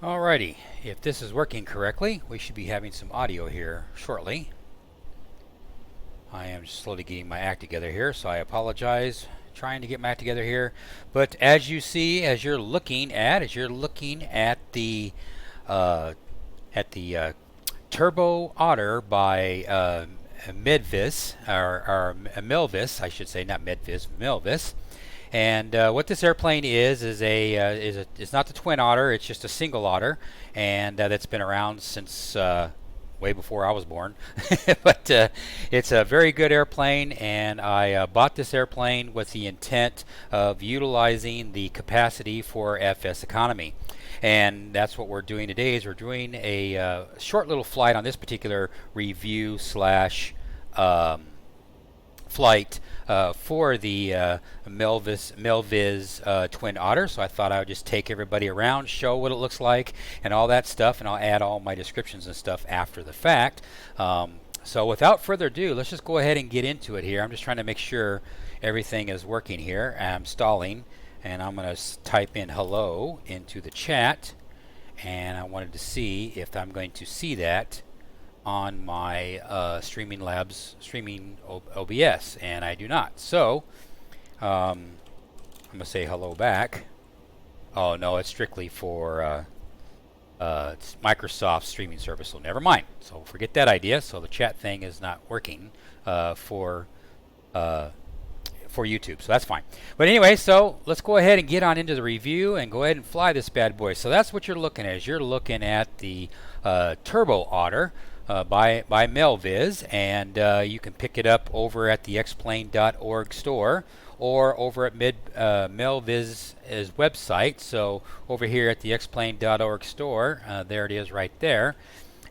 Alrighty, if this is working correctly, we should be having some audio here shortly. I am slowly getting my act together here, so I apologize. Trying to get my act together here, but as you see, as you're looking at the uh, Turbo Otter by Medvis, or Melvis, I should say, not Medvis, Melvis. And what this airplane it's not the Twin Otter, it's just a single otter, and that's been around since way before I was born. But it's a very good airplane, and I bought this airplane with the intent of utilizing the capacity for FS economy. And that's what we're doing today. Is we're doing a short little flight on this particular review slash flight for the Melviz Twin Otter. So I thought I would just take everybody around, show what it looks like, and all that stuff, and I'll add all my descriptions and stuff after the fact. So without further ado, let's just go ahead and get into it here. I'm just trying to make sure everything is working here. I'm stalling, and I'm going to type in hello into the chat, and I wanted to see if I'm going to see that on my streaming OBS, and I do not. So I'm gonna say hello back. Oh no, it's strictly for it's Microsoft streaming service, so never mind. So forget that idea. So the chat thing is not working for YouTube, so that's fine. But anyway, so let's go ahead and get on into the review and go ahead and fly this bad boy. So that's what you're looking at. You're looking at the Turbo Otter by Melviz, and you can pick it up over at the xplane.org store or over at Melviz's website. So over here at the xplane.org store, there it is right there,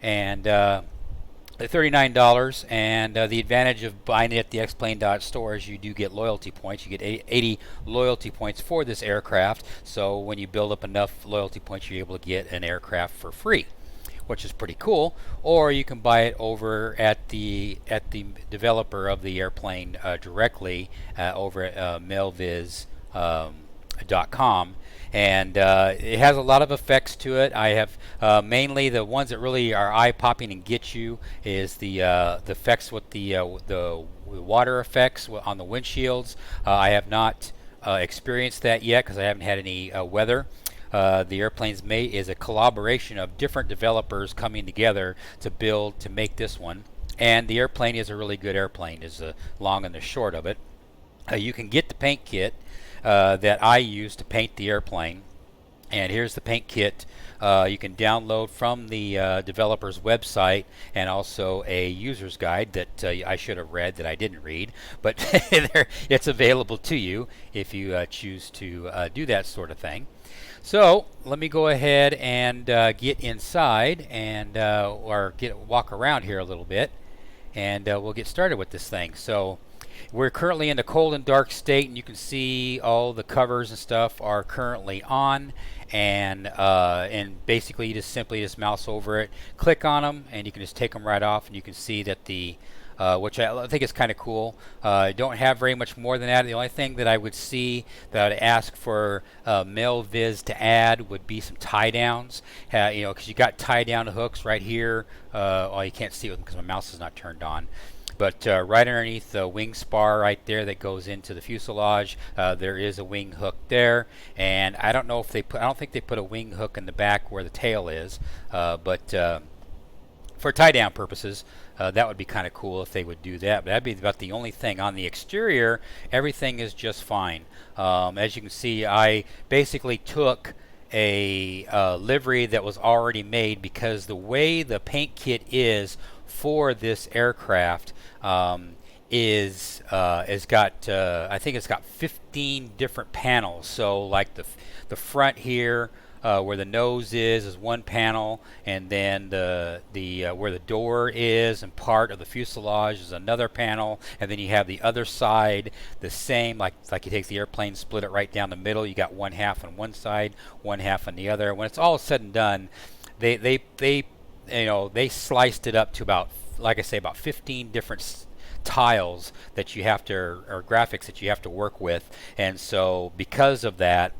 and $39. And the advantage of buying it at the xplane.store is you do get loyalty points. You get 80 loyalty points for this aircraft. So when you build up enough loyalty points, you're able to get an aircraft for free, which is pretty cool. Or you can buy it over at the developer of the airplane directly over at melviz.com. And it has a lot of effects to it. I have mainly the ones that really are eye-popping and get you is the effects with the water effects on the windshields. I have not experienced that yet because I haven't had any weather. The airplane's made is a collaboration of different developers coming together to make this one, and the airplane is a really good airplane, is the long and the short of it. You can get the paint kit that I use to paint the airplane, and here's the paint kit. You can download from the developer's website, and also a user's guide that I should have read that I didn't read, but it's available to you if you choose to do that sort of thing. So let me go ahead and get inside and walk around here a little bit, and we'll get started with this thing. So we're currently in the cold and dark state, and you can see all the covers and stuff are currently on, and basically you just simply mouse over it, click on them, and you can just take them right off, and you can see that the which I think is kind of cool. I don't have very much more than that. The only thing that I would see that I'd ask for Melviz to add would be some tie downs. Because you got tie down hooks right here. Oh, you can't see it because my mouse is not turned on. But right underneath the wing spar right there that goes into the fuselage, there is a wing hook there. And I don't know if I don't think they put a wing hook in the back where the tail is. But for tie down purposes, that would be kind of cool if they would do that. But that'd be about the only thing. On the exterior, everything is just fine. As you can see, I basically took a livery that was already made, because the way the paint kit is for this aircraft is got I think it's got 15 different panels. So like the front here, where the nose is one panel, and then the where the door is and part of the fuselage is another panel, and then you have the other side the same, like you take the airplane, split it right down the middle. You got one half on one side, one half on the other. When it's all said and done, they sliced it up to about, like I say, about 15 different tiles that you have to, or graphics that you have to work with. And so because of that,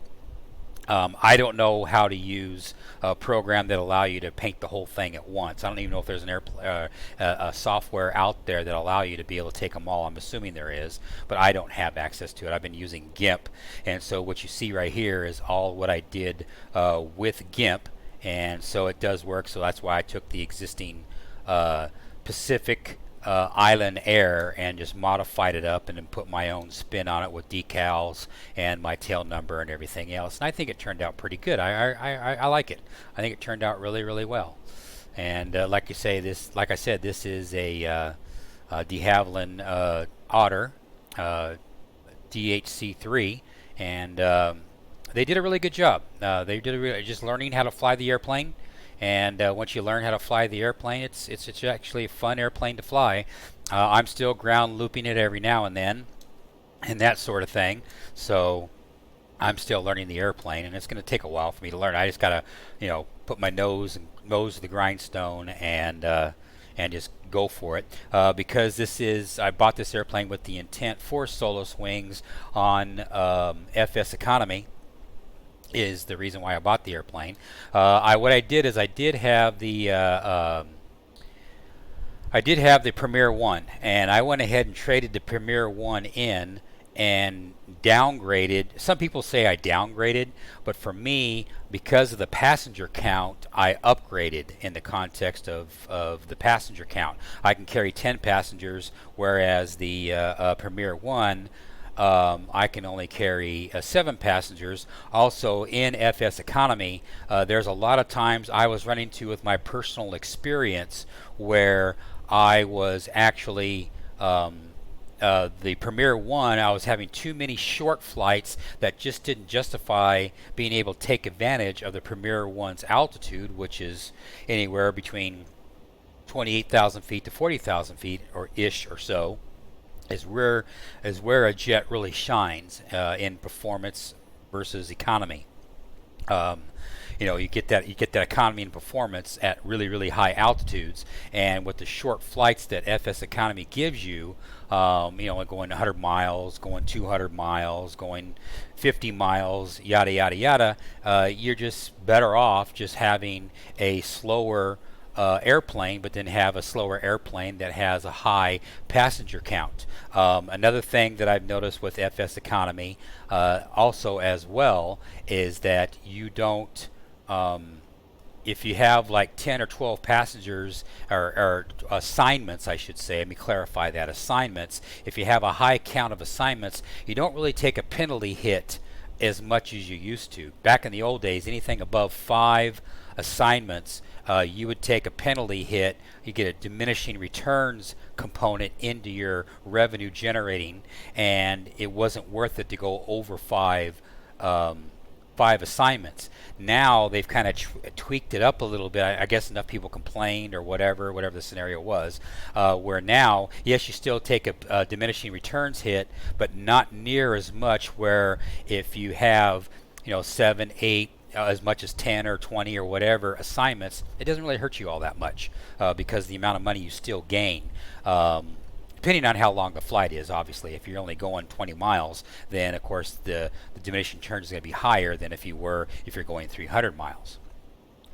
I don't know how to use a program that allow you to paint the whole thing at once. I don't even know if there's an a software out there that allow you to be able to take them all. I'm assuming there is, but I don't have access to it. I've been using GIMP, and so what you see right here is all what I did with GIMP, and so it does work. So that's why I took the existing Pacific Island Air and just modified it up and then put my own spin on it with decals and my tail number and everything else. And I think it turned out pretty good. I like it. I think it turned out really, really well. And like I said, this is a de Havilland Otter DHC3, and they did a really good job. They did just learning how to fly the airplane. And once you learn how to fly the airplane, it's actually a fun airplane to fly. I'm still ground looping it every now and then, and that sort of thing. So I'm still learning the airplane, and it's going to take a while for me to learn. I just got to, put my nose to the grindstone and just go for it. Because I bought this airplane with the intent for solo swings on FS economy. Is the reason why I bought the airplane. What I did is I did have the Premier One, and I went ahead and traded the Premier One in and downgraded. Some people say I downgraded, but for me, because of the passenger count, I upgraded in the context of the passenger count. I can carry 10 passengers, whereas the Premier One, I can only carry 7 passengers. Also in FS economy, there's a lot of times I was running into with my personal experience where I was actually the Premier One, I was having too many short flights that just didn't justify being able to take advantage of the Premier One's altitude, which is anywhere between 28,000 feet to 40,000 feet or ish or so. Is where a jet really shines in performance versus economy. You get that economy and performance at really, really high altitudes, and with the short flights that FS economy gives you, going 100 miles, going 200 miles, going 50 miles, yada yada yada. You're just better off just having a slower airplane, but then have a slower airplane that has a high passenger count. Another thing that I've noticed with FS economy also as well is that you don't, if you have like 10 or 12 passengers or assignments, I should say, let me clarify that, assignments, if you have a high count of assignments, you don't really take a penalty hit as much as you used to. Back in the old days, anything above 5 assignments, you would take a penalty hit. You get a diminishing returns component into your revenue generating, and it wasn't worth it to go over 5 assignments. Now they've kind of tweaked it up a little bit. I guess enough people complained or whatever the scenario was, where now, yes, you still take a diminishing returns hit, but not near as much, where if you have 7, 8, as much as 10 or 20 or whatever assignments, it doesn't really hurt you all that much because the amount of money you still gain. Depending on how long the flight is, obviously. If you're only going 20 miles, then of course the diminishing return is going to be higher than if you're going 300 miles.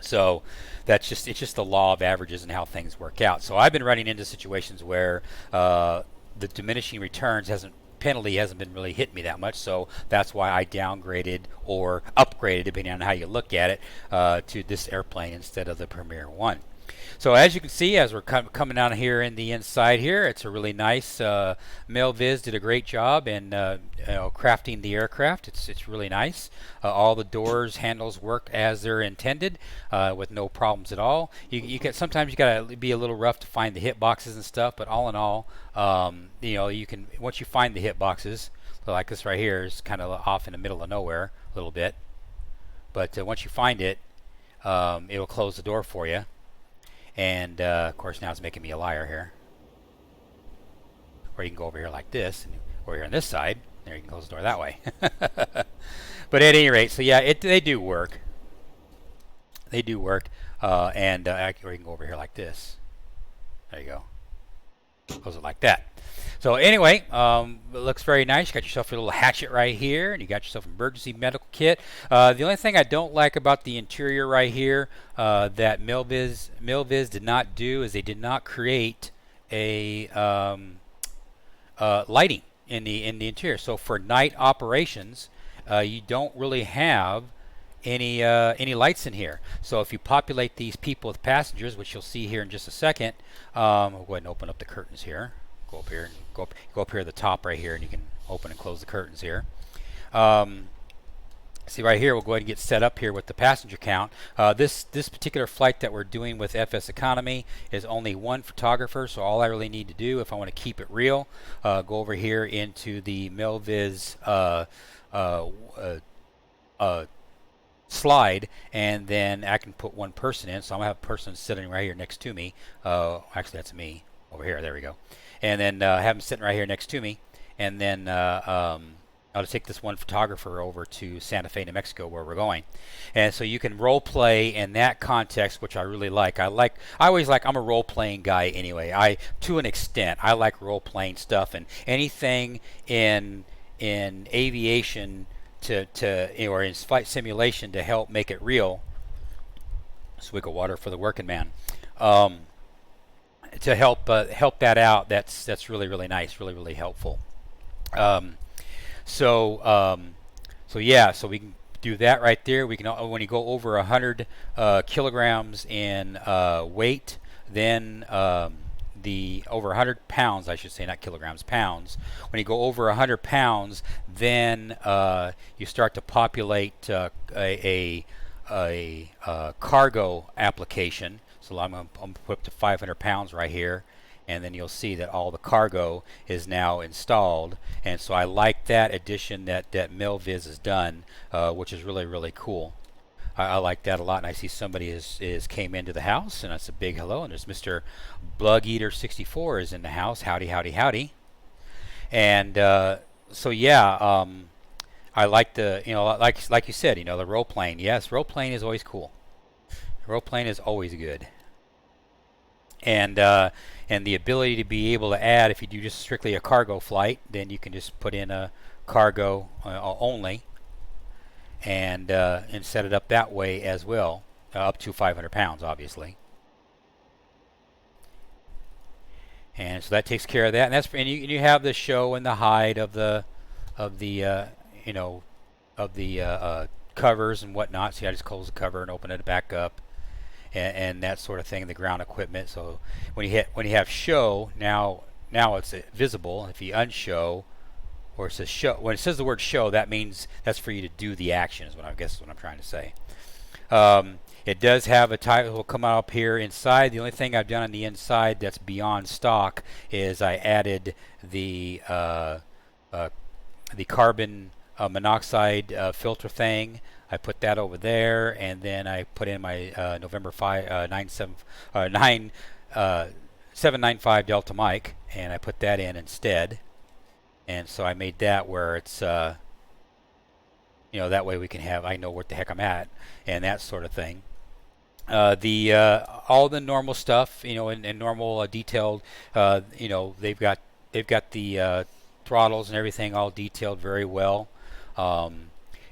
So it's just the law of averages and how things work out. So I've been running into situations where the diminishing returns penalty hasn't been really hitting me that much, so that's why I downgraded or upgraded, depending on how you look at it, to this airplane instead of the Premier One. So as you can see, as we're coming down here in the inside here, it's a really nice, Melviz did a great job in crafting the aircraft. It's really nice. All the doors, handles work as they're intended with no problems at all. Sometimes you gotta be a little rough to find the hit boxes and stuff, but all in all, you can, once you find the hit boxes, like this right here is kind of off in the middle of nowhere a little bit, but once you find it, it'll close the door for you. And of course now it's making me a liar here. Or you can go over here like this, and over here on this side, there you can close the door that way. But at any rate, so yeah, they do work. They do work. Or you can go over here like this. There you go. Close it like that. So anyway, it looks very nice. You got yourself a little hatchet right here, and you got yourself an emergency medical kit. The only thing I don't like about the interior right here that Milviz did not do is they did not create a lighting in the interior. So for night operations, you don't really have any lights in here. So if you populate these people with passengers, which you'll see here in just a second, I'll go ahead and open up the curtains here. Go up here and go up here at the top right here, and you can open and close the curtains here. See right here, we'll go ahead and get set up here with the passenger count. This particular flight that we're doing with FS Economy is only one photographer, so all I really need to do if I want to keep it real, go over here into the Milviz slide, and then I can put one person in. So I'm gonna have a person sitting right here next to me. Actually, that's me over here. There we go. And then have him sitting right here next to me, and then I'll just take this one photographer over to Santa Fe, New Mexico, where we're going. And so you can role play in that context, which I really like. I'm a role playing guy anyway. To an extent, I like role playing stuff, and anything in aviation or in flight simulation to help make it real. Swig of water for the working man. To help that out, that's really nice, really helpful. So yeah, so we can do that right there. We can, when you go over 100 kilograms in weight, then the over 100 pounds, I should say, not kilograms, pounds. When you go over 100 pounds, then you start to populate a cargo application. So I'm going to put up to 500 pounds right here, and then you'll see that all the cargo is now installed. And so I like that addition that Milviz has done, which is really cool. I like that a lot, and I see somebody is came into the house, and that's a big hello. And there's Mr. Blug Eater 64 is in the house. Howdy. And so yeah, I like the, like you said, the role playing. Yes, role playing is always cool. Role playing is always good. And the ability to be able to add, if you do just strictly a cargo flight, then you can just put in a cargo only, and set it up that way as well, up to 500 pounds, obviously. And so that takes care of that. And you have the show and the hide of the covers and whatnot. See, I just close the cover and open it back up. And that sort of thing, the ground equipment. So when you have show, now it's visible. If you unshow, or it says show, when it says the word show, that means that's for you to do the action, is what I guess is what I'm trying to say. It does have a title will come up here inside. The only thing I've done on the inside that's beyond stock is I added the carbon monoxide filter thing. I put that over there, and then I put in my November 795 Delta Mike, and I put that in instead. And so I made that where it's, that way we can I know what the heck I'm at, and that sort of thing. All the normal stuff, and normal detailed, they've got the throttles and everything all detailed very well.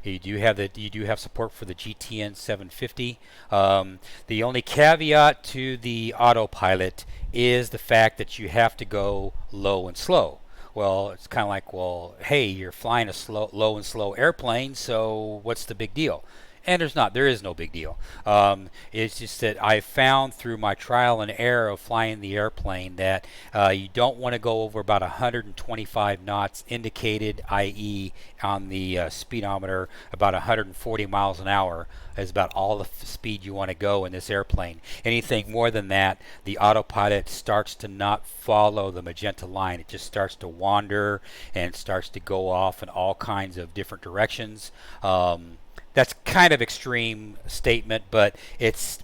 You do have support for the GTN 750. The only caveat to the autopilot is the fact that you have to go low and slow. Well, it's kind of like, well, hey, you're flying a low and slow airplane, so what's the big deal? And there is no big deal. It's just that I found through my trial and error of flying the airplane that you don't want to go over about 125 knots indicated, i.e. on the speedometer, about 140 miles an hour is about all the speed you want to go in this airplane. Anything more than that, the autopilot starts to not follow the magenta line. It just starts to wander and starts to go off in all kinds of different directions. That's kind of extreme statement, but it's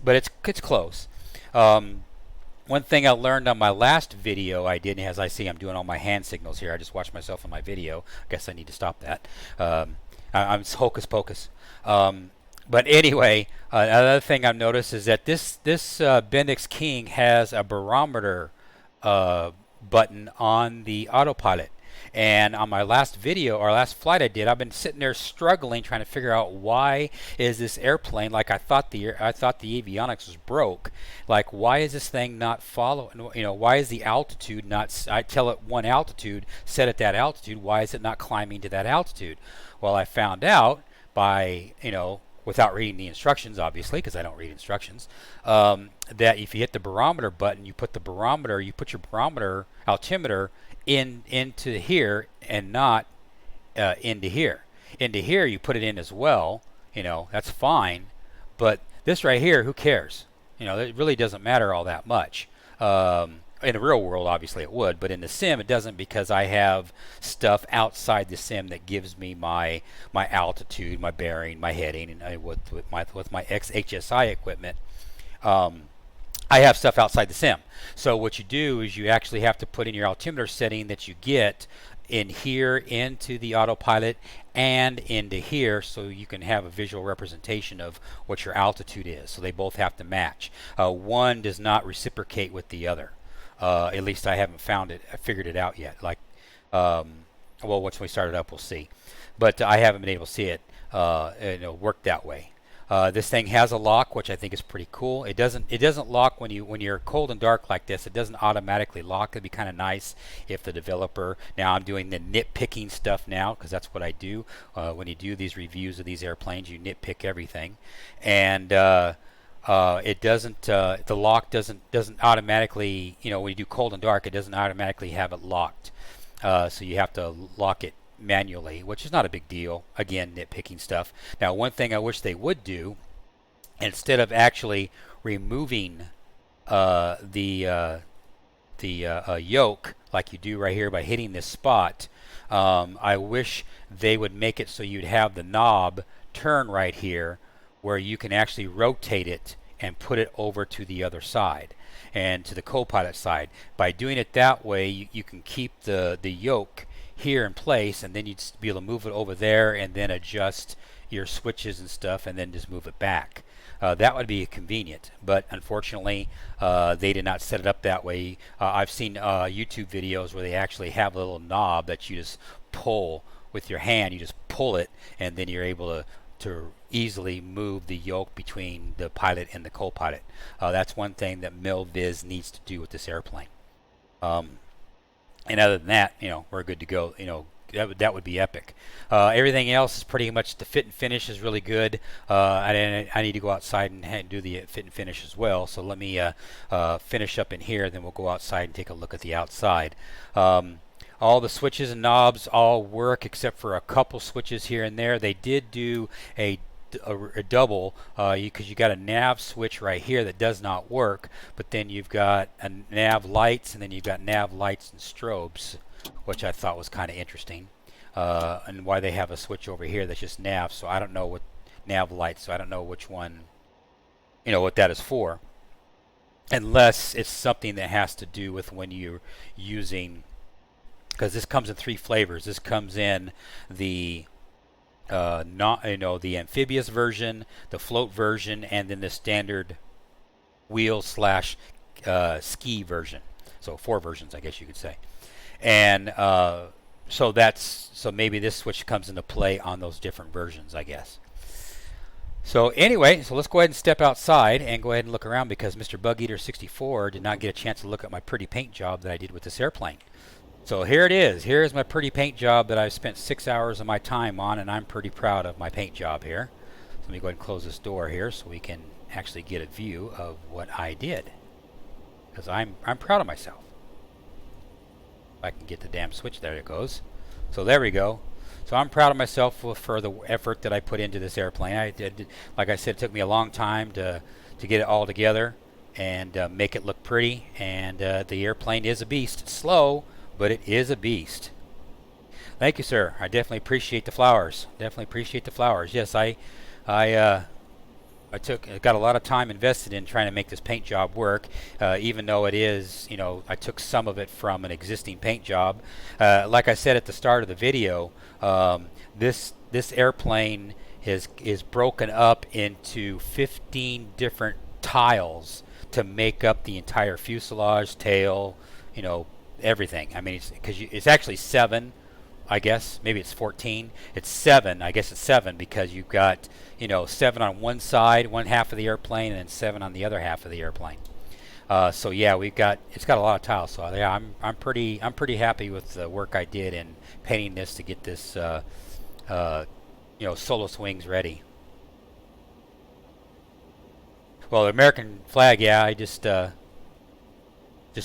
close. One thing I learned on my last video I did, as I see I'm doing all my hand signals here. I just watched myself in my video. I guess I need to stop that. I'm hocus pocus. But anyway, another thing I've noticed is that this Bendix King has a barometer button on the autopilot. And on my last video or last flight I did, I've been sitting there struggling trying to figure out why is this airplane, like I thought the avionics was broke. Like, why is this thing not following? You know, why is the altitude not? I tell it one altitude, set at that altitude. Why is it not climbing to that altitude? Well, I found out by, you know, without reading the instructions, obviously, because I don't read instructions, that if you hit the barometer button, you put your barometer altimeter into here and not into here. Into here, you put it in as well. You know, that's fine. But this right here, who cares? You know, it really doesn't matter all that much. In the real world, obviously it would, but in the sim it doesn't, because I have stuff outside the sim that gives me my altitude, my bearing, my heading, and with my XHSI equipment. I have stuff outside the sim. So what you do is you actually have to put in your altimeter setting that you get in here into the autopilot and into here, so you can have a visual representation of what your altitude is. So they both have to match. One does not reciprocate with the other. At least I haven't figured it out yet. Like, well, once we start it up, we'll see. But I haven't been able to see it, work that way. This thing has a lock, which I think is pretty cool. It doesn't lock when you're cold and dark like this. It doesn't automatically lock. It'd be kind of nice if the developer. Now I'm doing the nitpicking stuff now, because that's what I do. When you do these reviews of these airplanes, you nitpick everything, and it doesn't. The lock doesn't automatically. You know, when you do cold and dark, it doesn't automatically have it locked. So you have to lock it manually, which is not a big deal. Again, nitpicking stuff. Now, one thing I wish they would do, instead of actually removing the yoke like you do right here by hitting this spot, I wish they would make it so you'd have the knob turn right here, where you can actually rotate it and put it over to the other side and to the co-pilot side. By doing it that way, you can keep the yoke here in place, and then you'd be able to move it over there and then adjust your switches and stuff, and then just move it back. That would be convenient, but unfortunately they did not set it up that way. I've seen YouTube videos where they actually have a little knob that you just pull with your hand. You just pull it, and then you're able to easily move the yoke between the pilot and the co-pilot. That's one thing that MilViz needs to do with this airplane. And other than that, you know, we're good to go. You know, that would be epic. Everything else is pretty much, the fit and finish is really good. I need to go outside and do the fit and finish as well. So let me finish up in here, then we'll go outside and take a look at the outside. All the switches and knobs all work except for a couple switches here and there. They did do a double, because you got a nav switch right here that does not work, but then you've got a nav lights, and then you've got nav lights and strobes, which I thought was kind of interesting. And why they have a switch over here that's just nav, so I don't know what nav lights, so I don't know which one, you know, what that is for, unless it's something that has to do with when you're using, because this comes in 3 flavors. This comes in the the amphibious version, the float version, and then the standard wheel / ski version. So 4 versions, I guess you could say. And so maybe this switch comes into play on those different versions, I guess. So anyway, so let's go ahead and step outside and go ahead and look around, because Mr. BugEater64 did not get a chance to look at my pretty paint job that I did with this airplane. So here it is. Here's my pretty paint job that I've spent 6 hours of my time on, and I'm pretty proud of my paint job here. So let me go ahead and close this door here so we can actually get a view of what I did, because I'm proud of myself. If I can get the damn switch, there it goes. So there we go. So I'm proud of myself for the effort that I put into this airplane. I did, like I said, it took me a long time to get it all together and make it look pretty. And the airplane is a beast. It's slow, but it is a beast. Thank you, sir. I definitely appreciate the flowers. Definitely appreciate the flowers. Yes, I got a lot of time invested in trying to make this paint job work, even though it is, you know, I took some of it from an existing paint job. Like I said at the start of the video, this airplane is broken up into 15 different tiles to make up the entire fuselage, tail, you know, everything. I mean, it's because it's actually 7. I guess maybe it's 14. It's 7. I guess it's 7 because you've got 7 on one side, one half of the airplane, and then 7 on the other half of the airplane. So yeah, it's got a lot of tiles. So yeah, I'm pretty happy with the work I did in painting this to get this Solos wings ready. Well, the American flag, yeah, I just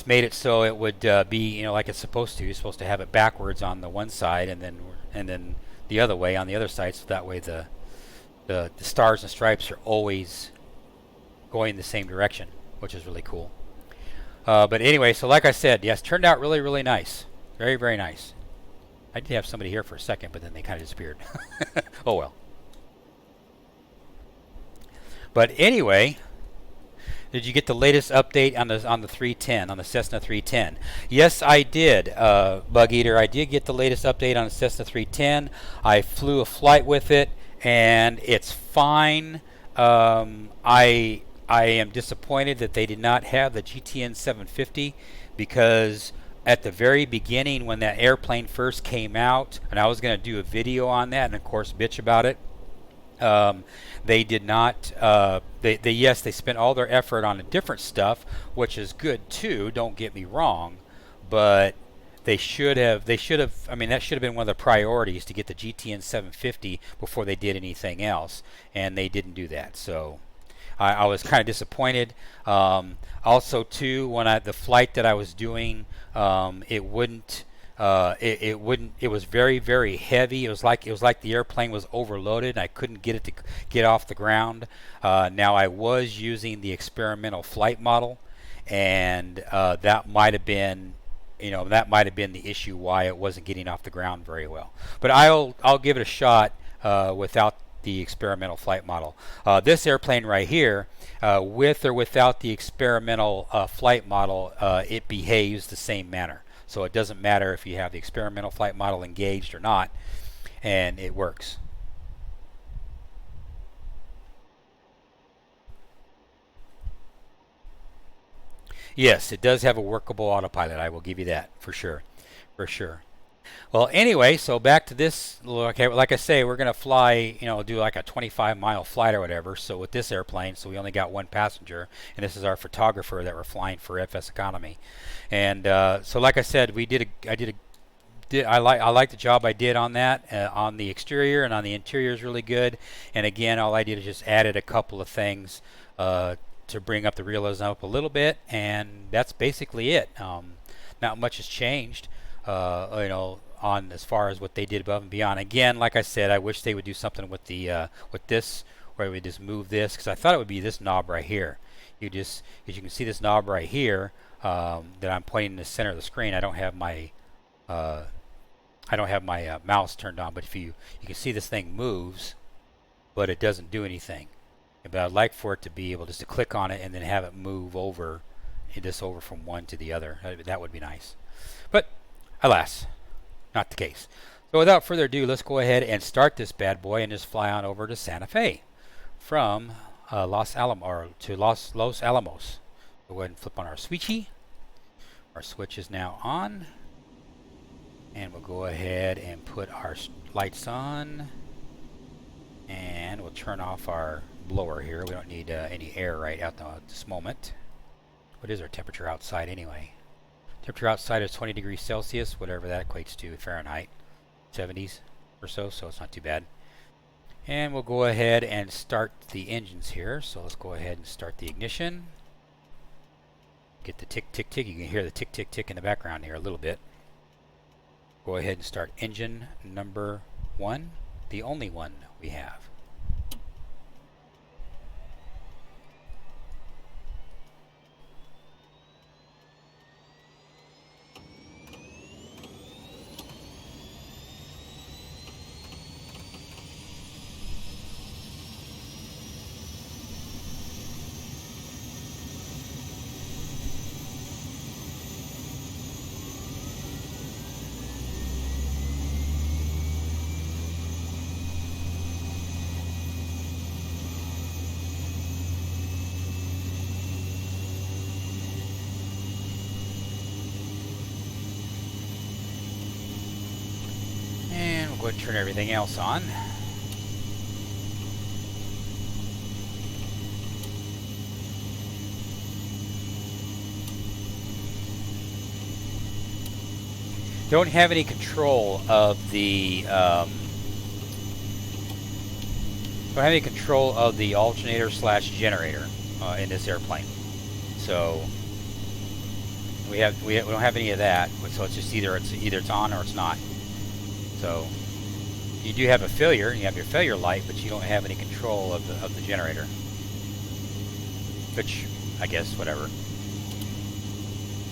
made it so it would be like it's supposed to. You're supposed to have it backwards on the one side and then the other way on the other side, so that way the stars and stripes are always going the same direction, which is really cool. But anyway, so like I said, yes, turned out really, really nice. Very, very nice. I did have somebody here for a second, but then they kind of disappeared. Oh well. But anyway, did you get the latest update on the 310, on the Cessna 310? Yes, I did, Bug Eater. I did get the latest update on the Cessna 310. I flew a flight with it, and it's fine. I am disappointed that they did not have the GTN 750 because at the very beginning when that airplane first came out, and I was going to do a video on that and of course bitch about it, they did not. Yes, they spent all their effort on the different stuff, which is good too. Don't get me wrong, but they should have. I mean, that should have been one of the priorities to get the GTN 750 before they did anything else, and they didn't do that. So I was kind of disappointed. Also, too, when the flight that I was doing, it wouldn't. It was very, very heavy. It was like the airplane was overloaded and I couldn't get it to get off the ground. Now I was using the experimental flight model, and that might have been the issue why it wasn't getting off the ground very well. But I'll give it a shot without the experimental flight model. This airplane right here, with or without the experimental flight model, it behaves the same manner. So it doesn't matter if you have the experimental flight model engaged or not, and it works. Yes, it does have a workable autopilot. I will give you that for sure. For sure. Well, anyway, so back to this. Okay, like I say, we're going to fly, do like a 25-mile flight or whatever. So with this airplane, so we only got one passenger, and this is our photographer that we're flying for FS Economy. And so like I said, I like the job I did on that, on the exterior, and on the interior is really good. And again, all I did is just added a couple of things to bring up the realism up a little bit, and that's basically it. Not much has changed. On as far as what they did above and beyond. Again, like I said, I wish they would do something with the with this, where we just move this, because I thought it would be this knob right here. As you can see this knob right here that I'm pointing in the center of the screen. I don't have my mouse turned on, but you can see this thing moves, but it doesn't do anything. But I'd like for it to be able just to click on it and then have it move over from one to the other. That would be nice. But alas, not the case. So without further ado, let's go ahead and start this bad boy and just fly on over to Santa Fe from Los Alamos. We'll go ahead and flip on our switchy. Our switch is now on, and we'll go ahead and put our lights on, and we'll turn off our blower here. We don't need any air right out at this moment. What is our temperature outside anyway? Temperature outside is 20 degrees Celsius, whatever that equates to Fahrenheit, 70s or so it's not too bad. And we'll go ahead and start the engines here. So let's go ahead and start the ignition. Get the tick, tick, tick. You can hear the tick, tick, tick in the background here a little bit. Go ahead and start engine number 1, the only one we have. go ahead and turn everything else on. Don't have any control of the alternator slash generator in this airplane. So we don't have any of that. So it's just either it's on or it's not. So you do have a failure. You have your failure light, but you don't have any control of the generator. Which I guess whatever.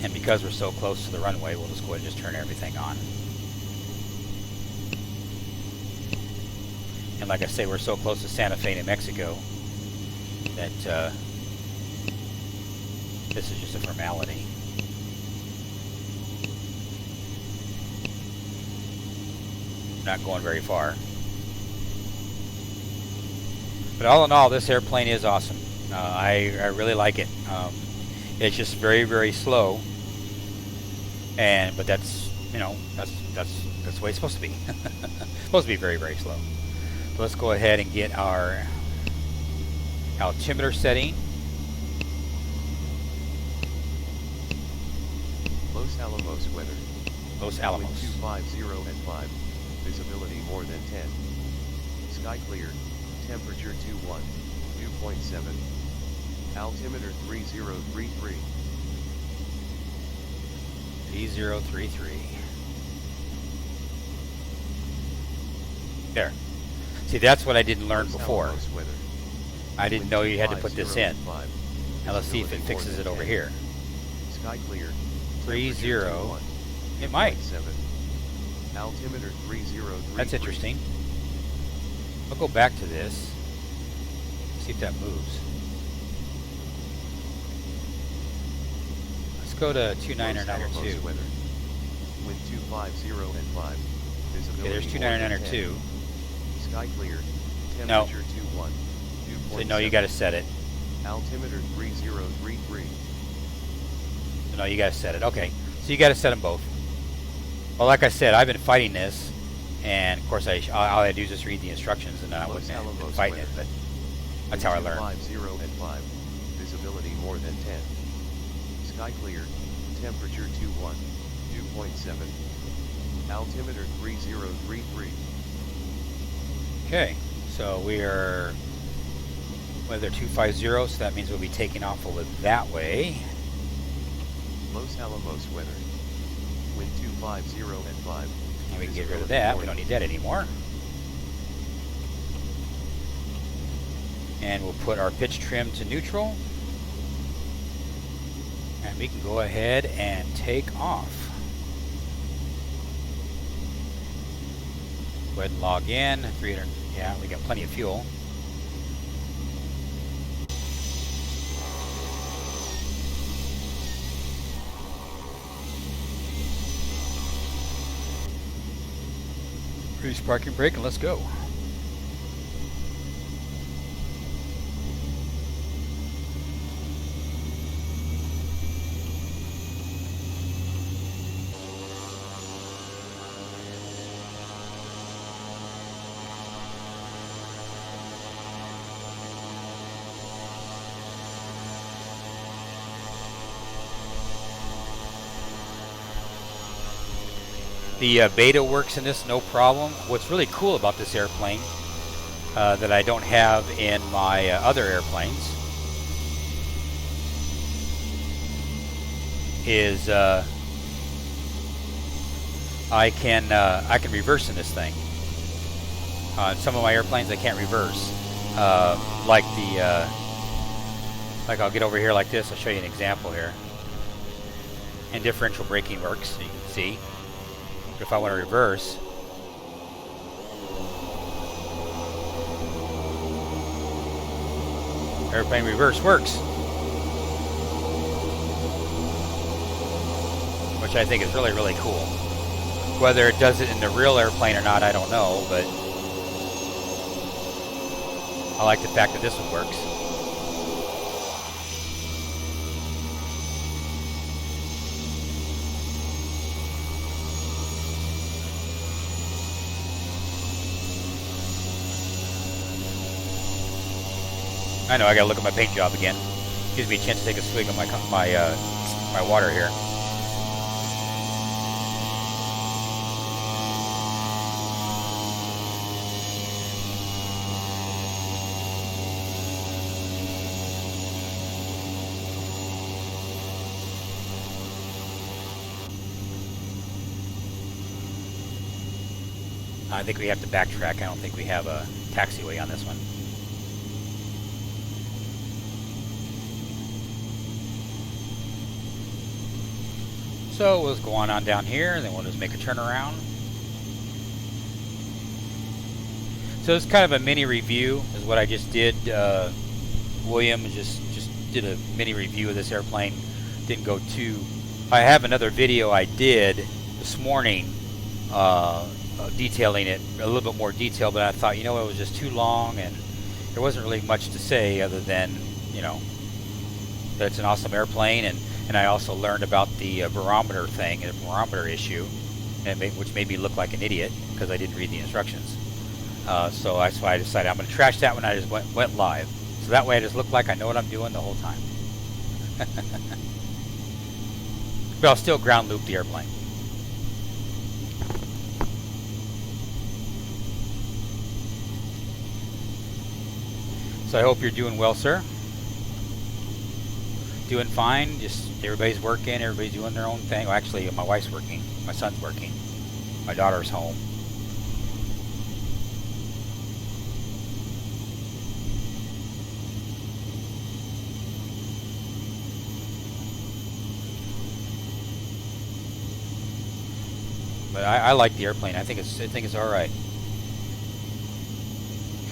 And because we're so close to the runway, we'll just go ahead and just turn everything on. And like I say, we're so close to Santa Fe, New Mexico, that this is just a formality. Not going very far. But all in all, this airplane is awesome. I really like it. It's just very, very slow. But that's, you know, that's the way it's supposed to be. Supposed to be very, very slow. So let's go ahead and get our altimeter setting. Los Alamos weather. Los Alamos. Wind 250 at 5. Visibility more than 10. Sky clear. Temperature 21. Dew point 7. Altimeter 3033. 3033. There. See, that's what I didn't learn before. I didn't know you had to put this in. Now let's see if it fixes it over here. Sky clear. 30. It might. Altimeter 3033. That's interesting. I'll go back to this. See if that moves. Let's go to 29902. Wind 250 and 5. Visibility Okay, there's 29902. Sky clear. No. Temperature 21. So no, you got to set it. Altimeter 3033. So no, you got to set it. Okay, so you got to set them both. Well, like I said, I've been fighting this, and of course, all I do is just read the instructions, and I wouldn't have been fighting it. But that's how I learned. 50 and 5. Visibility more than 10. Sky clear. Temperature 21. Dew point 7. Altimeter 3033. Okay, so we are weather 250, so that means we'll be taking off over that way. Los Alamos weather. Wind 250 at 5. And we can get rid of that. We don't need that anymore. And we'll put our pitch trim to neutral. And we can go ahead and take off. Go ahead and log in. 300. Yeah, we got plenty of fuel. Release parking brake and let's go. The beta works in this no problem. What's really cool about this airplane that I don't have in my other airplanes is I can reverse in this thing. Some of my airplanes I can't reverse. Like I'll get over here like this. I'll show you an example here. And differential braking works, so you can see. If I want to reverse, airplane reverse works, which I think is really, really cool. Whether it does it in the real airplane or not, I don't know, but I like the fact that this one works. I know I gotta look at my paint job again. Gives me a chance to take a swig of my water here. I think we have to backtrack. I don't think we have a taxiway on this one. So we'll just go on down here, and then we'll just make a turnaround. So it's kind of a mini review is what I just did. William just did a mini review of this airplane. Didn't go too. I have another video I did this morning detailing it a little bit more detail, but I thought, you know, it was just too long and there wasn't really much to say other than, you know, that it's an awesome airplane, and I also learned about the barometer thing, the barometer issue, and which made me look like an idiot because I didn't read the instructions. So that's why I decided I'm going to trash that when I just went live. So that way I just look like I know what I'm doing the whole time. But I'll still ground loop the airplane. So I hope you're doing well, sir. Doing fine. Just everybody's working, everybody's doing their own thing. Well, actually, my wife's working, my son's working, my daughter's home. But I like the airplane. I think it's all right.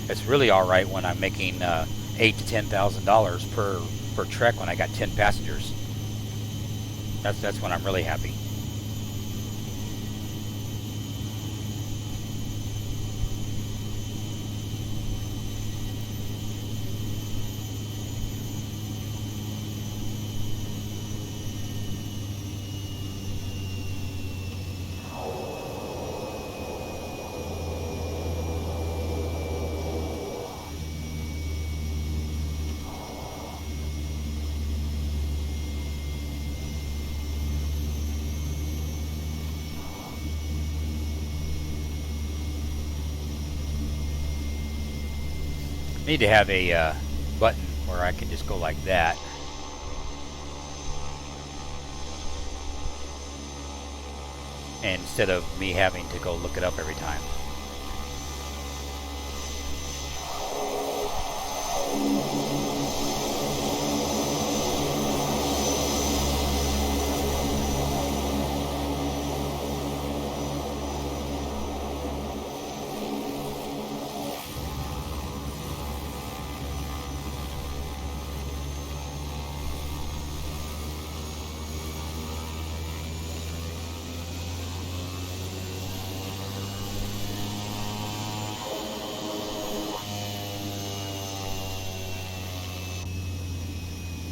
It's really all right when I'm making $8,000 to $10,000 per trek when I got 10 passengers. That's when I'm really happy. I need to have a button where I can just go like that. And instead of me having to go look it up every time.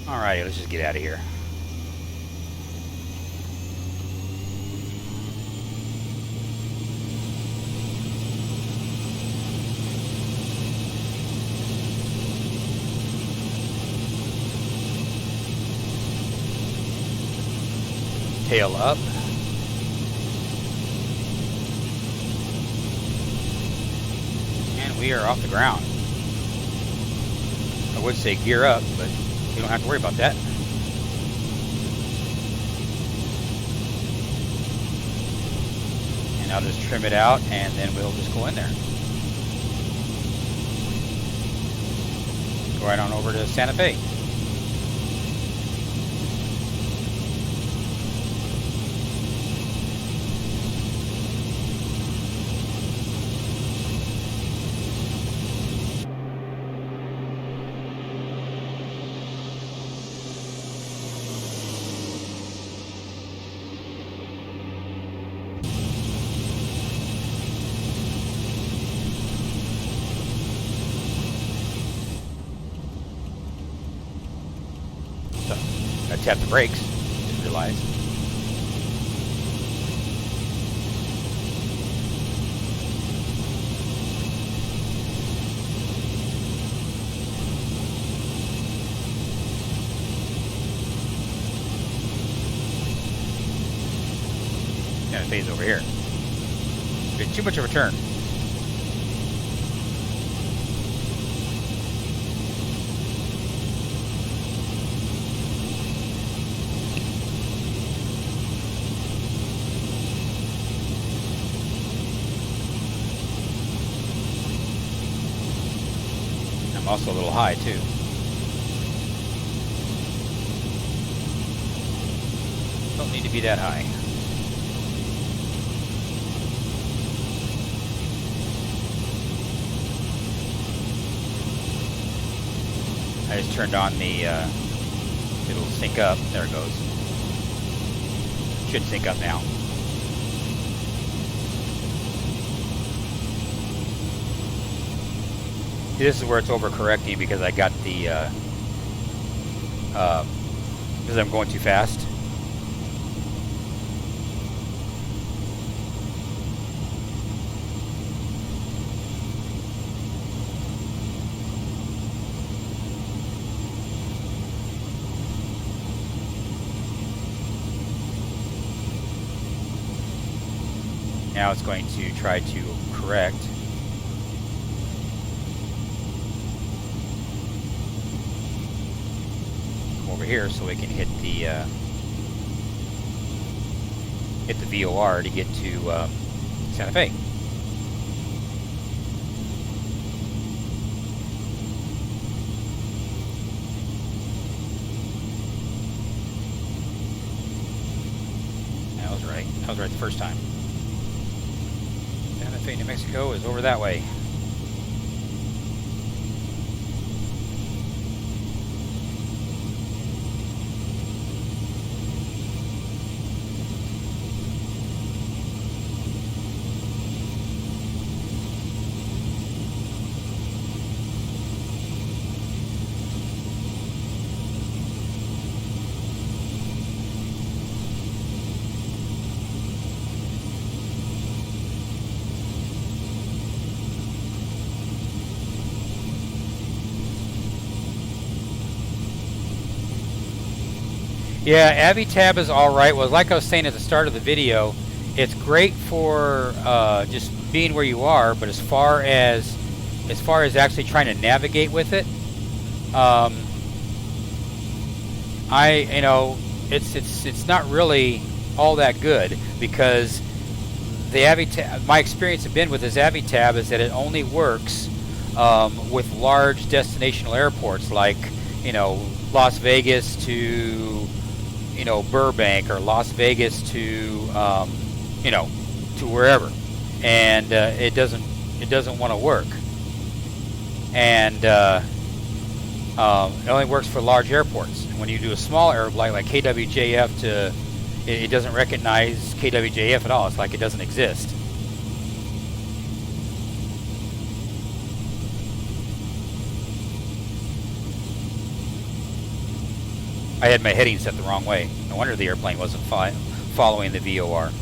Alrighty, let's just get out of here. Tail up. And we are off the ground. I would say gear up, but you don't have to worry about that. And I'll just trim it out and then we'll just go in there. Go right on over to Santa Fe. I tapped the brakes, didn't realize. Santa Fe's over here. It's too much of a turn. I'm also a little high too. Don't need to be that high. I just turned on the, it'll sync up. There it goes. Should sync up now. This is where it's overcorrecting because I got the, because I'm going too fast. Now it's going to try to correct. Come over here so we can hit the VOR to get to Santa Fe. That was right. That was right the first time. Santa Fe, New Mexico is over that way. Yeah, AviTab is alright. Well, like I was saying at the start of the video, it's great for just being where you are, but as far as actually trying to navigate with it, it's not really all that good, because the AviTab, my experience has been with this AviTab is that it only works with large destinational airports, like Las Vegas to Burbank, or Las Vegas to to wherever, and it doesn't want to work, and it only works for large airports. When you do a small airplane like KWJF it doesn't recognize KWJF at all. It's like it doesn't exist. I had my heading set the wrong way. No wonder the airplane wasn't following the VOR.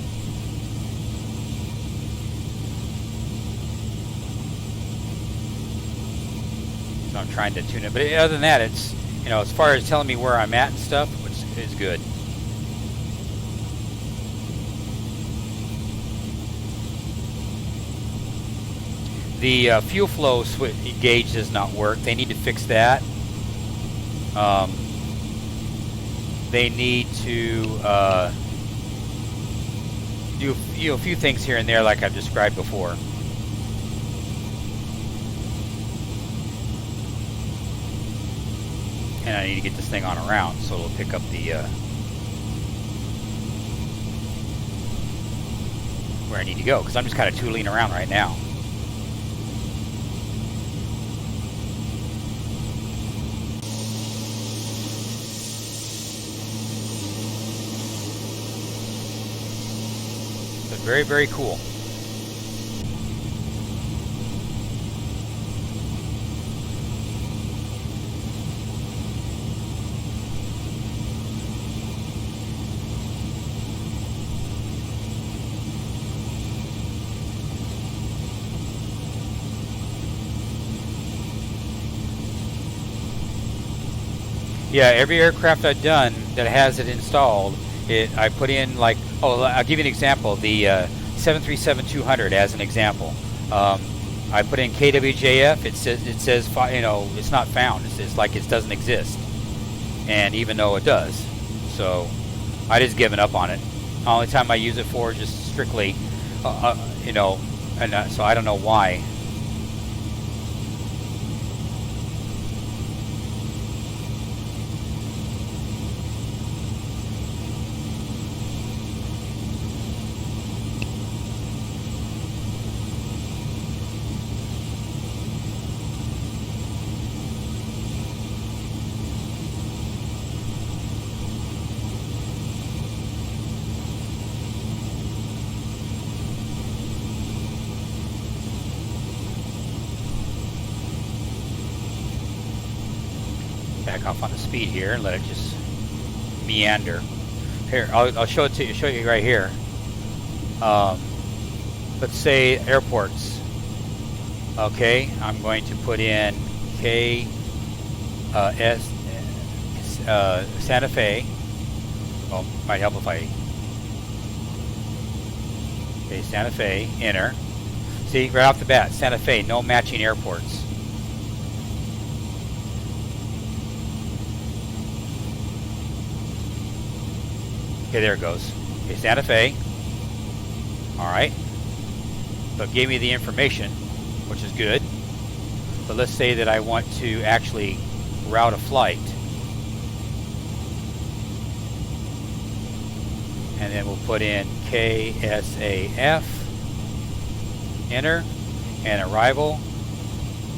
So I'm trying to tune it. But other than that, it's, as far as telling me where I'm at and stuff, which is good. The fuel flow gauge does not work. They need to fix that. They need to do a few things here and there, like I've described before. And I need to get this thing on a round so it'll pick up the where I need to go, because I'm just kind of tooling around right now. Very, very cool. Yeah, every aircraft I've done that has it installed, I put in like Oh, I'll give you an example. The 737-200 as an example. I put in KWJF. It says you know, it's not found. It's like it doesn't exist, and even though it does, so I just given up on it. The only time I use it for is just strictly, you know, and so I don't know why. Back off on the speed here and let it just meander. Here, I'll show it to you. Show you right here. Let's say airports. Okay, I'm going to put in Santa Fe. Well, might help if I. Okay, Santa Fe. Enter. See, right off the bat, Santa Fe. No matching airports. Okay, there it goes. Okay, Santa Fe. Alright. So it gave me the information, which is good. But let's say that I want to actually route a flight. And then we'll put in KSAF. Enter. And arrival.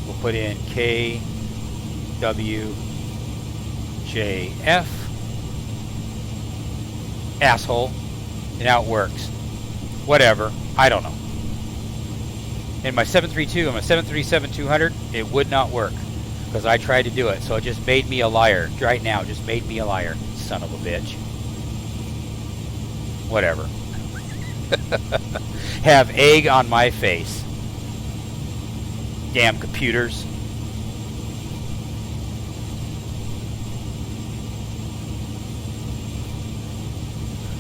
We'll put in KWJF. Asshole. And now it works. Whatever. I don't know. In my 732 and my 737-200, it would not work because I tried to do it. So it just made me a liar. Right now, just made me a liar. Son of a bitch. Whatever. Have egg on my face. Damn computers.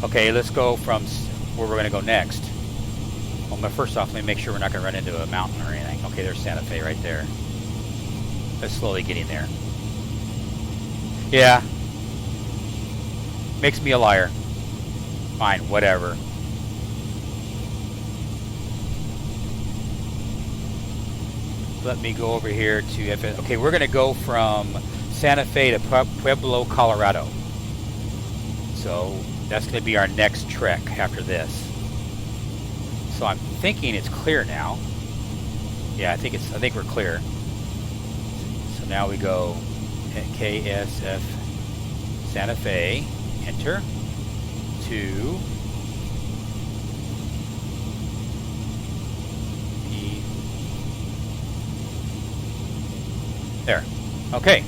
Okay, let's go from where we're going to go next. Well, first off, let me make sure we're not going to run into a mountain or anything. Okay, there's Santa Fe right there. Let's slowly getting there. Yeah. Makes me a liar. Fine, whatever. Let me go over here to okay, we're going to go from Santa Fe to Pueblo, Colorado. So that's going to be our next trek after this. So I'm thinking it's clear now. Yeah, I think we're clear. So now we go at KSF Santa Fe, enter to there. Okay.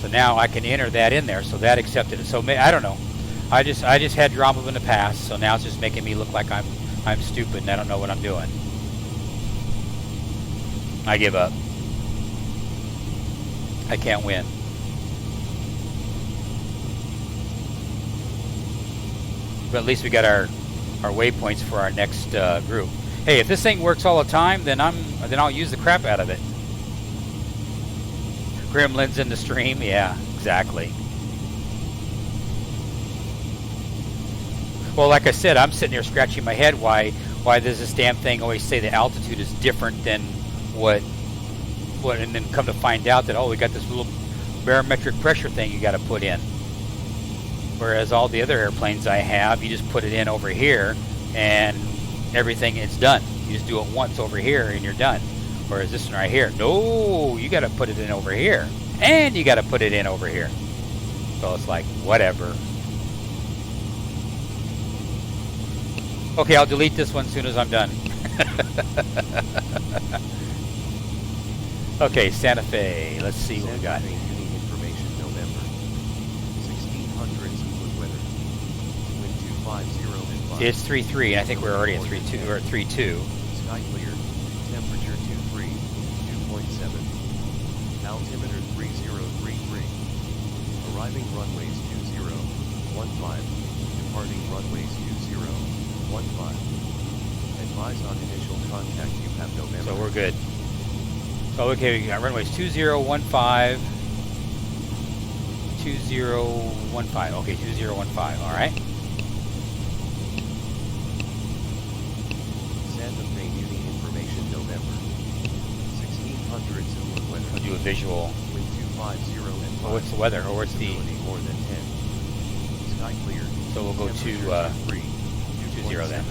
So now I can enter that in there. So that accepted it. So I don't know. I just had drama in the past. So now it's just making me look like I'm stupid and I don't know what I'm doing. I give up. I can't win. But at least we got our waypoints for our next group. Hey, if this thing works all the time, then I'll use the crap out of it. Gremlins in the stream, yeah, exactly. Well, like I said, I'm sitting here scratching my head why does this damn thing always say the altitude is different than what and then come to find out that, oh, we got this little barometric pressure thing you got to put in. Whereas all the other airplanes I have, you just put it in over here and everything is done. You just do it once over here and you're done. Whereas this one right here, no, you got to put it in over here and you got to put it in over here. So it's like, whatever. Okay, I'll delete this one as soon as I'm done. Okay, Santa Fe. Let's see what we got. Information November. 1600 good weather. Wind 250 and 5. It's 3-3, and I think we're already at 3-2. We're at 3-2. Sky clear. Temperature 23, 2.7. Altimeter 3033. Arriving runways 2015. Departing runways 20. Advise on initial contact you have November. So we're good. So okay, we got runways 2015, 2015. Okay, 2015. All right. Santa Fe Uni information November. 1600 Zulu weather. I'll do a visual. Wind 250 and 5. Well, what's the weather, or what's the? Visibility more than 10. Sky clear. So we'll go to 20 then.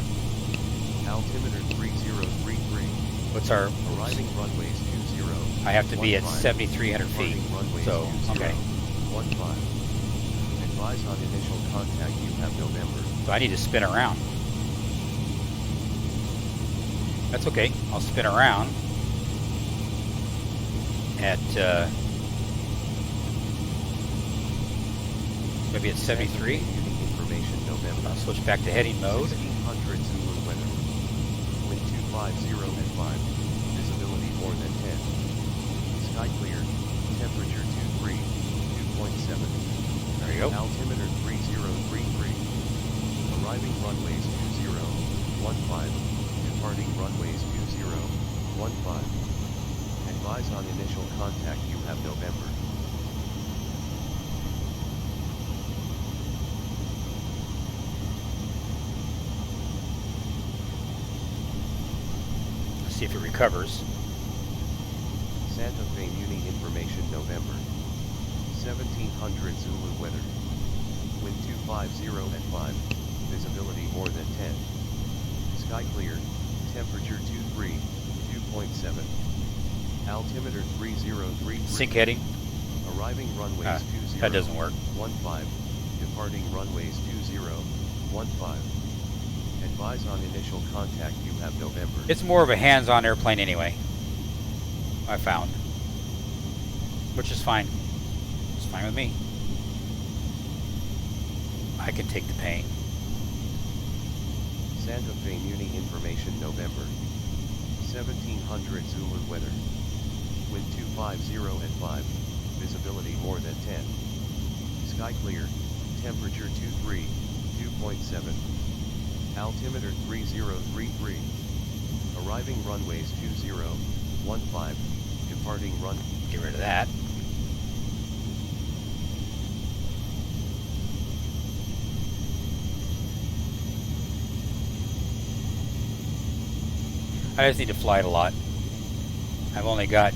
Altimeter 3033. What's our? Arriving runways 20. I have to be at 7,300 feet. So okay. 15. Advise on initial contact you have November. So I need to spin around. That's okay. I'll spin around at maybe at 73. Information November. I'll switch back to heading mode. 1600 Zulu weather. Wind 250 and 5. Visibility more than 10. Sky clear. Temperature 23. 2.7. There you go. Altimeter 3033. Arriving runways 2015. Departing runways 2015. Advise on initial contact you have November. Let's see if it recovers. Santa Fe Uni information November. 1700 Zulu weather. Wind 250 and 5. Visibility more than 10. Sky clear. Temperature 23. 2.7. Altimeter 3033. Sync heading. Arriving runways 20. That doesn't work. 15. Departing runways 2015. Advise on initial contact you have November. It's more of a hands-on airplane anyway. I found, which is fine. It's fine with me. I can take the pain. Santa Fe Uni information November. 1700 Zulu weather. Wind 250 and 5. Visibility more than 10. Sky clear. Temperature 23. 2.7. Altimeter 3033. Arriving runways 2015. Departing run. Get rid of that. I just need to fly it a lot. I've only got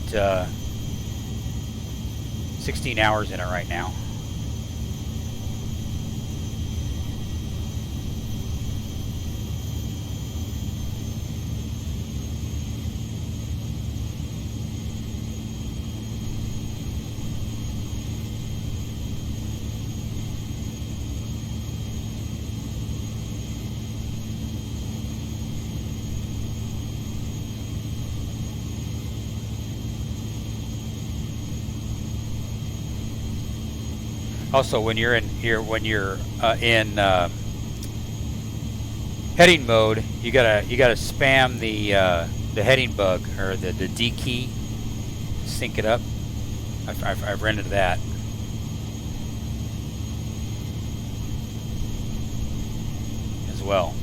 16 hours in it right now. Also, when you're in heading mode, you gotta spam the heading bug or the D key, sync it up. I've run into that. As well.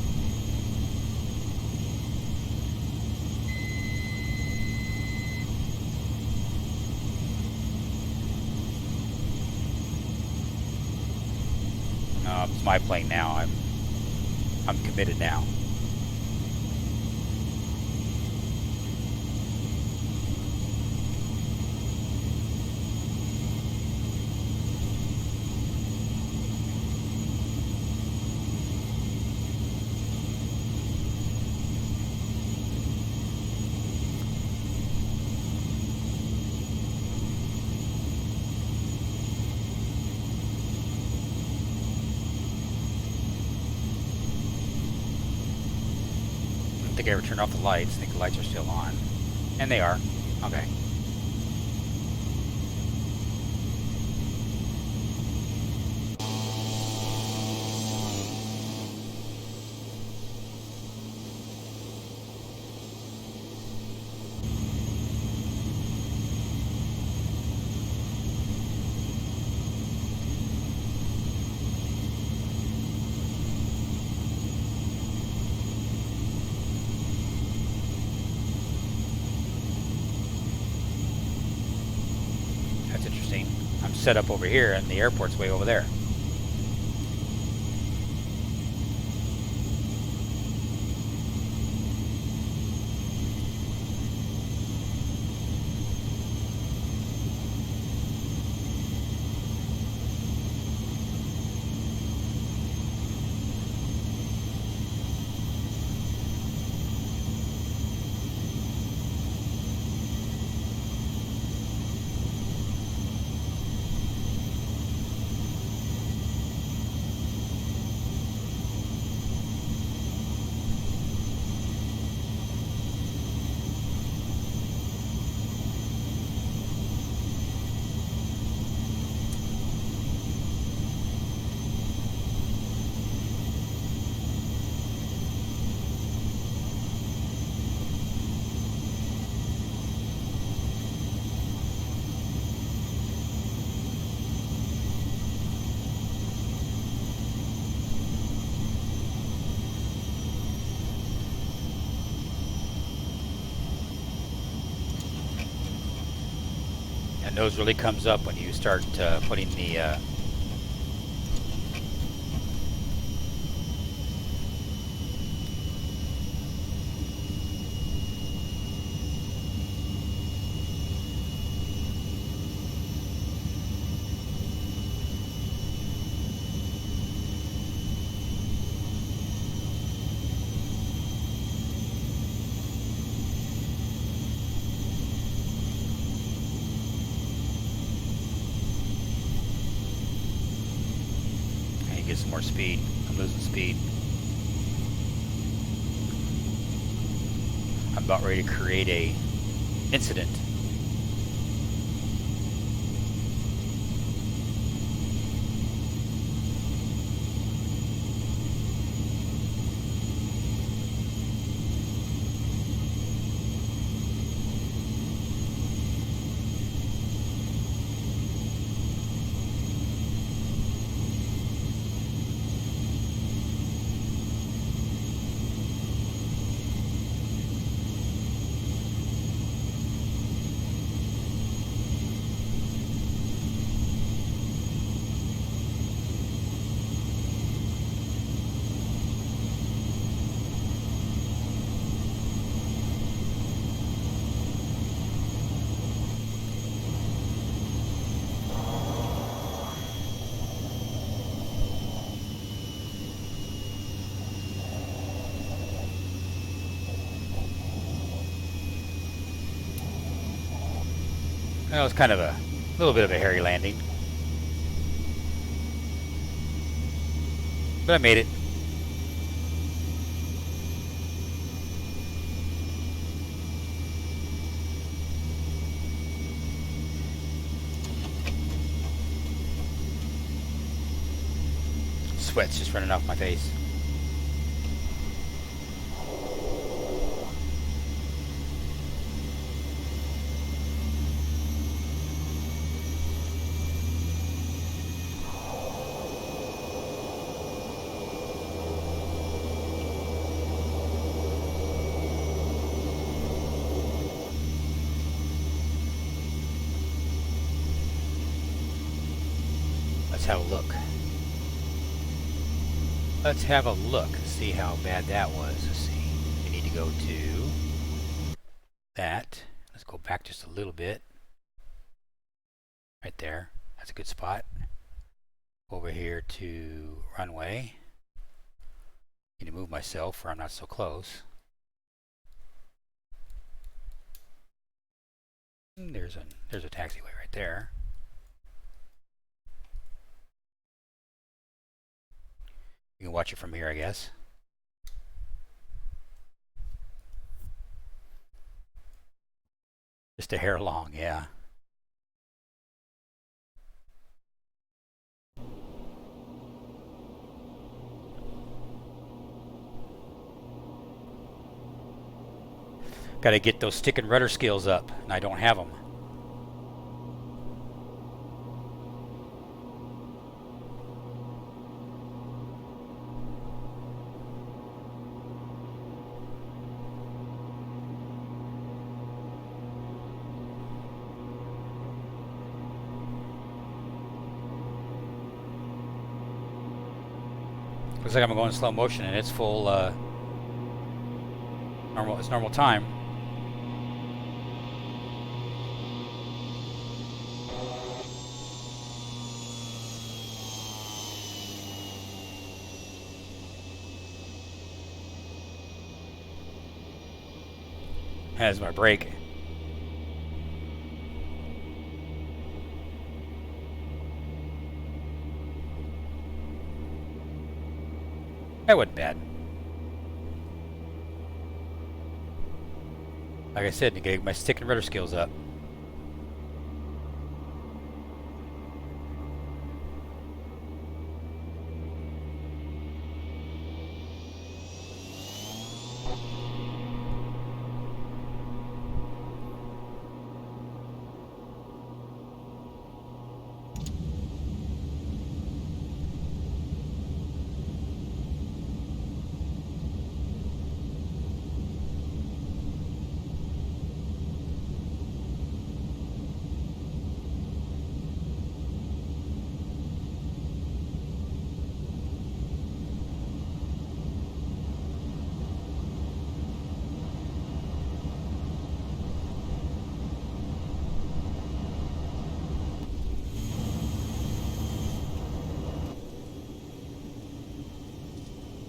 It's my plane now. I'm committed now. I think I ever turned off the lights. I think the lights are still on. And they are. Okay. I'm set up over here, and the airport's way over there. And nose really comes up when you start putting the and you get some more speed. I'm losing speed. I'm about ready to create a incident. That was kind of a little bit of a hairy landing, but I made it. Sweat's just running off my face. Let's have a look. Let's have a look. See how bad that was. Let's see. We need to go to that. Let's go back just a little bit. Right there. That's a good spot. Over here to runway. Need to move myself where I'm not so close. And there's a taxiway right there. You can watch it from here, I guess. Just a hair long, yeah. Got to get those stick and rudder skills up, and I don't have them. Looks like I'm going in slow motion, and it's full normal. It's normal time. Has my brake. That wasn't bad. Like I said, to get my stick and rudder skills up.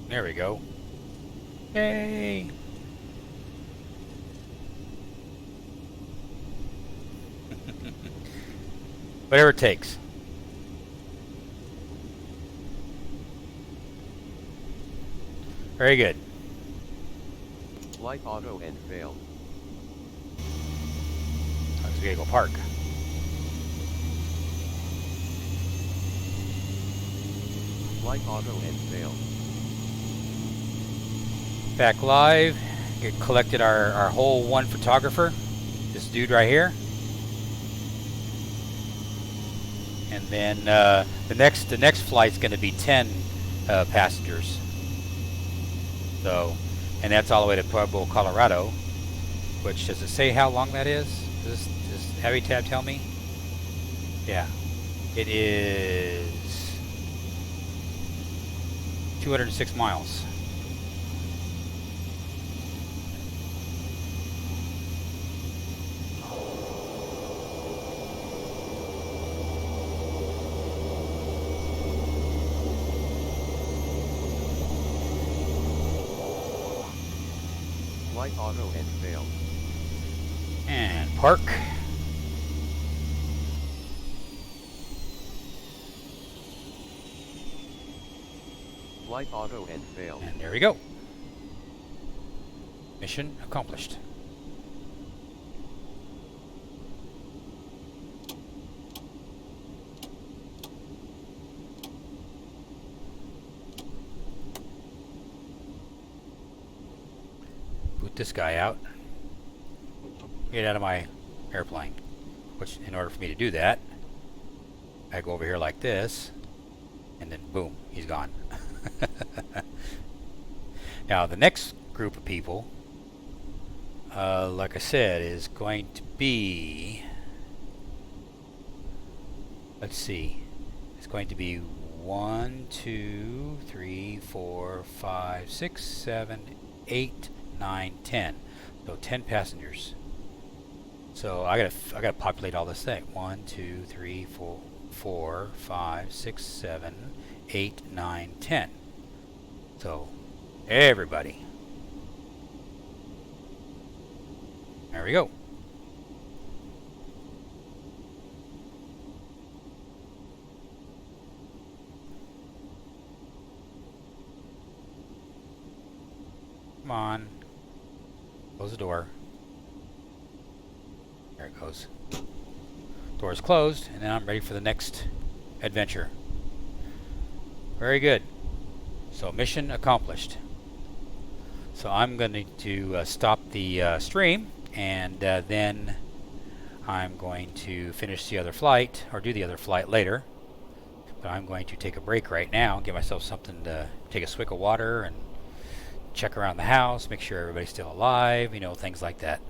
There we go. Yay! Whatever it takes. Very good. Flight auto and failed. I was gonna go park. Flight auto and failed. Back live. Get collected our whole one photographer. This dude right here. And then the next flight's going to be 10 passengers. So, and that's all the way to Pueblo, Colorado. Which, does it say how long that is? Does Habitat tell me? Yeah, it is 206 miles. Flight auto and failed. And park. Flight auto and failed. And there we go. Mission accomplished. Boot this guy out. Get out of my airplane. Which, in order for me to do that, I go over here like this, and then boom, he's gone. Now, the next group of people, like I said, is going to be, let's see, it's going to be 1, 2, 3, 4, 5, 6, 7, 8, 9, 10. So 10 passengers. So I gotta populate all this thing. 1, 2, 3, 4, 5, 6, 7, 8, 9, 10. So everybody. There we go. Come on. Close the door. There it goes. Door is closed, and then I'm ready for the next adventure. Very good. So mission accomplished. So I'm going to stop the stream, and then I'm going to finish the other flight, or do the other flight later. But I'm going to take a break right now, give myself something to take a swig of water and check around the house, make sure everybody's still alive, you know, things like that.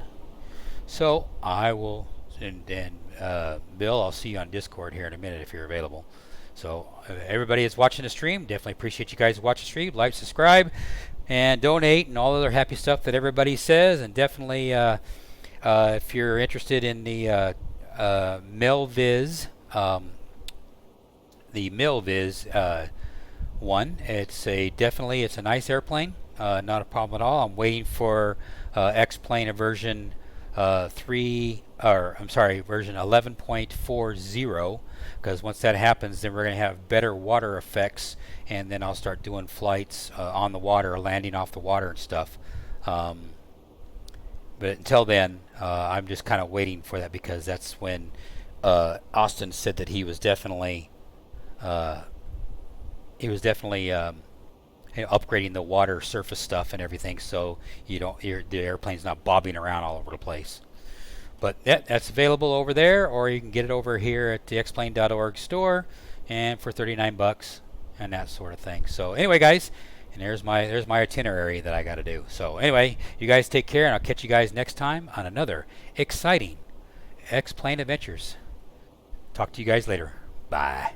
So I will, and Bill, I'll see you on Discord here in a minute if you're available. So everybody that's watching the stream, definitely appreciate you guys watching the stream. Like, subscribe, and donate, and all other happy stuff that everybody says. And definitely, if you're interested in the Melviz, one, it's a nice airplane. Not a problem at all. I'm waiting for X-Plane version version 11.40, because once that happens, then we're going to have better water effects, and then I'll start doing flights on the water, landing off the water and stuff. But until then, I'm just kind of waiting for that, because that's when Austin said that he was definitely upgrading the water surface stuff and everything, so the airplane's not bobbing around all over the place. But that's available over there, or you can get it over here at the xplane.org store, and for $39 and that sort of thing. So anyway, guys, and there's my itinerary that I got to do. So anyway, you guys take care, and I'll catch you guys next time on another exciting X-Plane adventures. Talk to you guys later. Bye.